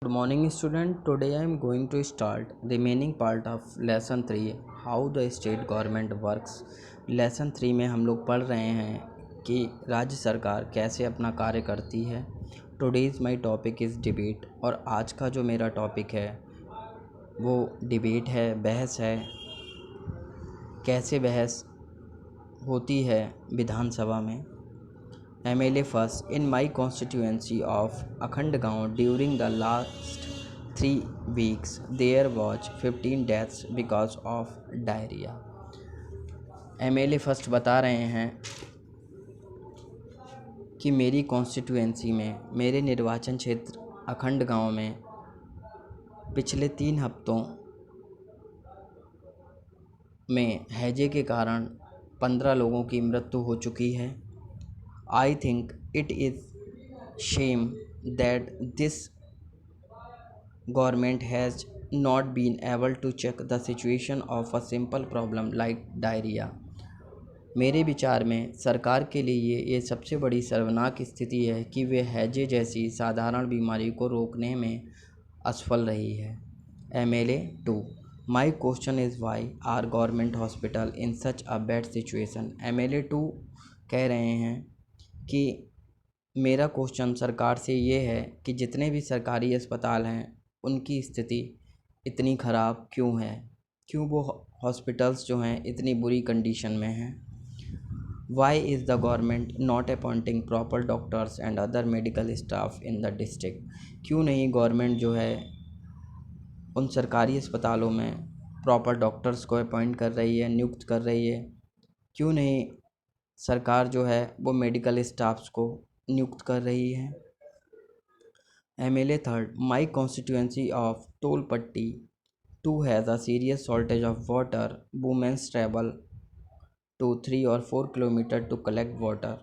Good morning student. Today I am going to start remaining part of lesson 3 how the state government works. lesson 3 में हम लोग पढ़ रहे हैं कि राज्य सरकार कैसे अपना कार्य करती है. Today's my topic is debate और आज का जो मेरा टॉपिक है वो डिबेट है, बहस है. कैसे बहस होती है विधानसभा में. MLA first in my constituency of Akhandgaon during the last 3 weeks there was 15 deaths because of diarrhea. MLA first बता रहे हैं कि मेरी कॉन्स्टिट्यूएंसी में, मेरे निर्वाचन क्षेत्र अखंड गांव में पिछले 3 हफ्तों में हैजे के कारण 15 लोगों की मृत्यु हो चुकी है. I think it is shame that this government has not been able to check the situation of a simple problem like diarrhea. मेरे विचार में सरकार के लिए ये सबसे बड़ी शर्मनाक स्थिति है कि वे हैजे जैसी साधारण बीमारी को रोकने में असफल रही है. MLA 2 My question is why are government hospital in such a bad situation. MLA 2 कह रहे हैं कि मेरा क्वेश्चन सरकार से ये है कि जितने भी सरकारी अस्पताल हैं उनकी स्थिति इतनी ख़राब क्यों है, क्यों वो हॉस्पिटल्स जो हैं इतनी बुरी कंडीशन में हैं. Why is the government not appointing proper doctors and other medical staff in the district. क्यों नहीं गवर्नमेंट जो है उन सरकारी अस्पतालों में प्रॉपर डॉक्टर्स को अपॉइंट कर रही है, नियुक्त कर रही है. क्यों नहीं सरकार जो है वो मेडिकल स्टाफ्स को नियुक्त कर रही है. MLA third my constituency of Tolpatti 2 has a serious shortage of water. Women's travel to 3 और 4 kilometre to collect water.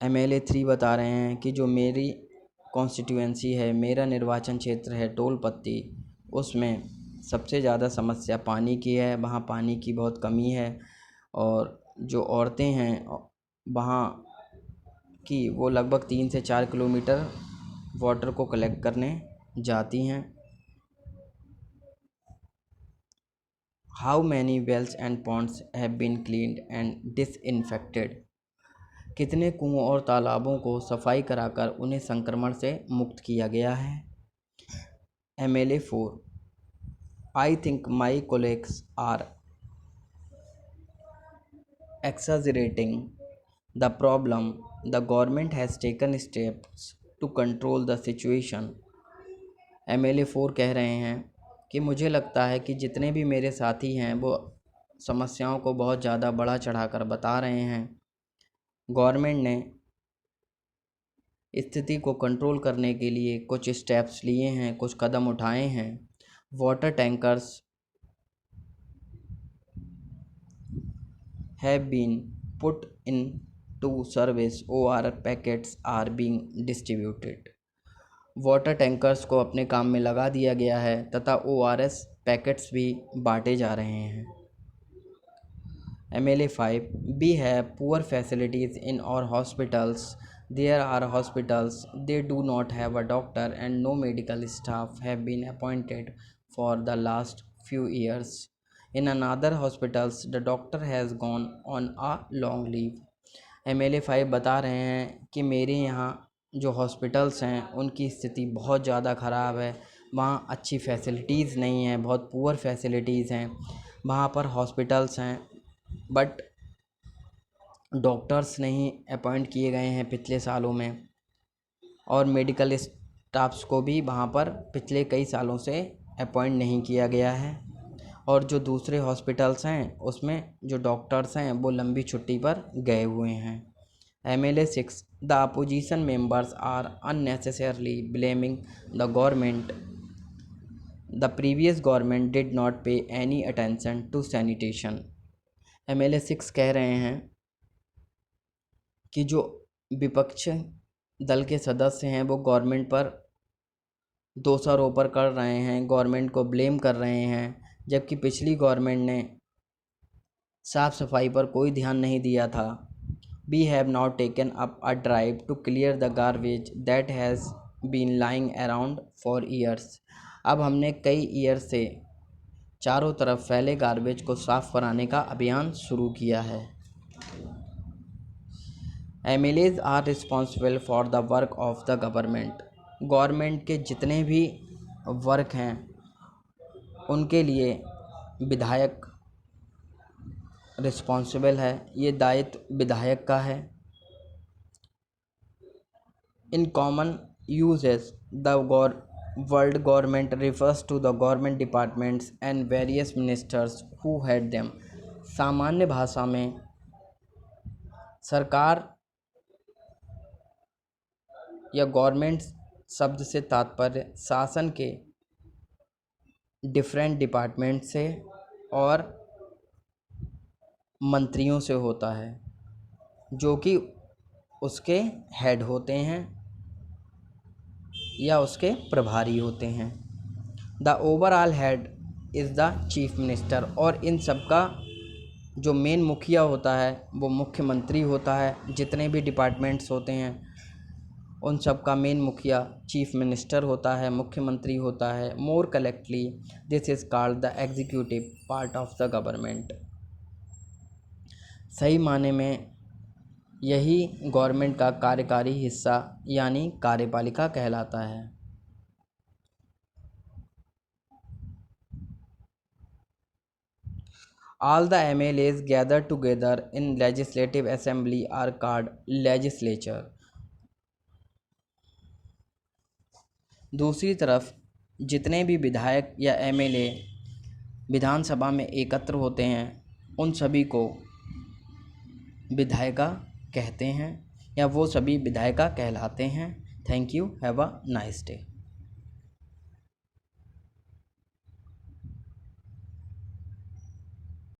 MLA 3 बता रहे हैं कि जो मेरी कॉन्स्टिट्यूएंसी है, मेरा निर्वाचन क्षेत्र है टोलपट्टी, उसमें सबसे ज़्यादा समस्या पानी की है. वहाँ पानी की बहुत कमी है और जो औरतें हैं वहाँ की वो लगभग 3 से 4 किलोमीटर वाटर को कलेक्ट करने जाती हैं. How many wells and ponds have been cleaned and disinfected. कितने कुओं और तालाबों को सफाई कराकर उन्हें संक्रमण से मुक्त किया गया है. MLA 4 I think my colleagues are exaggerating the problem. The government has taken steps to control the situation. MLA 4 कह रहे हैं कि मुझे लगता है कि जितने भी मेरे साथी हैं वो समस्याओं को बहुत ज़्यादा बढ़ा चढ़ाकर बता रहे हैं. गवर्नमेंट ने स्थिति को कंट्रोल करने के लिए कुछ स्टेप्स लिए हैं, कुछ कदम उठाए हैं. Water tankers have been put into service. OR packets are being distributed. Water tankers को अपने काम में लगा दिया गया है तथा ORS पैकेट्स भी बांटे जा रहे हैं. MLA 5 we have poor facilities in our hospitals. There are hospitals they do not have a doctor and no medical staff have been appointed for the last few years. In another hospitals the doctor has gone on a long leave. MLA 5 बता रहे हैं कि मेरे यहाँ जो hospitals हैं उनकी स्थिति बहुत ज़्यादा ख़राब है. वहाँ अच्छी फैसिलिटीज़ नहीं हैं, बहुत पुअर फैसिलिटीज़ हैं. वहाँ पर हॉस्पिटल्स हैं बट डॉक्टर्स नहीं अपॉइंट किए गए हैं पिछले सालों में और मेडिकल स्टाफ्स को भी वहाँ पर पिछले कई सालों से अपॉइंट नहीं किया गया है. और जो दूसरे हॉस्पिटल्स हैं उसमें जो डॉक्टर्स हैं वो लंबी छुट्टी पर गए हुए हैं. MLA 6 the opposition members are unnecessarily blaming the government. The previous government did not pay any attention to sanitation. MLA 6 कह रहे हैं कि जो विपक्ष दल के सदस्य हैं वो गवर्नमेंट पर दोषारोपण कर रहे हैं, गवर्नमेंट को ब्लेम कर रहे हैं, जबकि पिछली गवर्नमेंट ने साफ़ सफाई पर कोई ध्यान नहीं दिया था. We have now taken up a drive to clear the garbage that has been lying around for years. अब हमने कई ईयर से चारों तरफ फैले गार्बेज को साफ कराने का अभियान शुरू किया है। MLAs are responsible for the work of the government. Government के जितने भी वर्क हैं उनके लिए विधायक रिस्पॉन्सिबल है, ये दायित्व विधायक का है। In common uses the world government refers to the government departments and various ministers who head them. सामान्य भाषा में सरकार या गवर्नमेंट शब्द से तात्पर्य शासन के डिफरेंट डिपार्टमेंट से और मंत्रियों से होता है जो कि उसके हेड होते हैं या उसके प्रभारी होते हैं। The overall head is the chief minister. और इन सब का जो मेन मुखिया होता है वो मुख्यमंत्री होता है। जितने भी डिपार्टमेंट्स होते हैं उन सब का मेन मुखिया चीफ मिनिस्टर होता है, मुख्यमंत्री होता है। More correctly this is called the executive part of the government. सही माने में यही गवर्नमेंट का कार्यकारी हिस्सा यानी कार्यपालिका कहलाता है। All the MLAs gathered together in legislative assembly are called legislature. दूसरी तरफ जितने भी विधायक या MLA विधानसभा में एकत्र होते हैं उन सभी को विधायिका कहते हैं या वो सभी विधायिका कहलाते हैं। Thank you, have a nice day.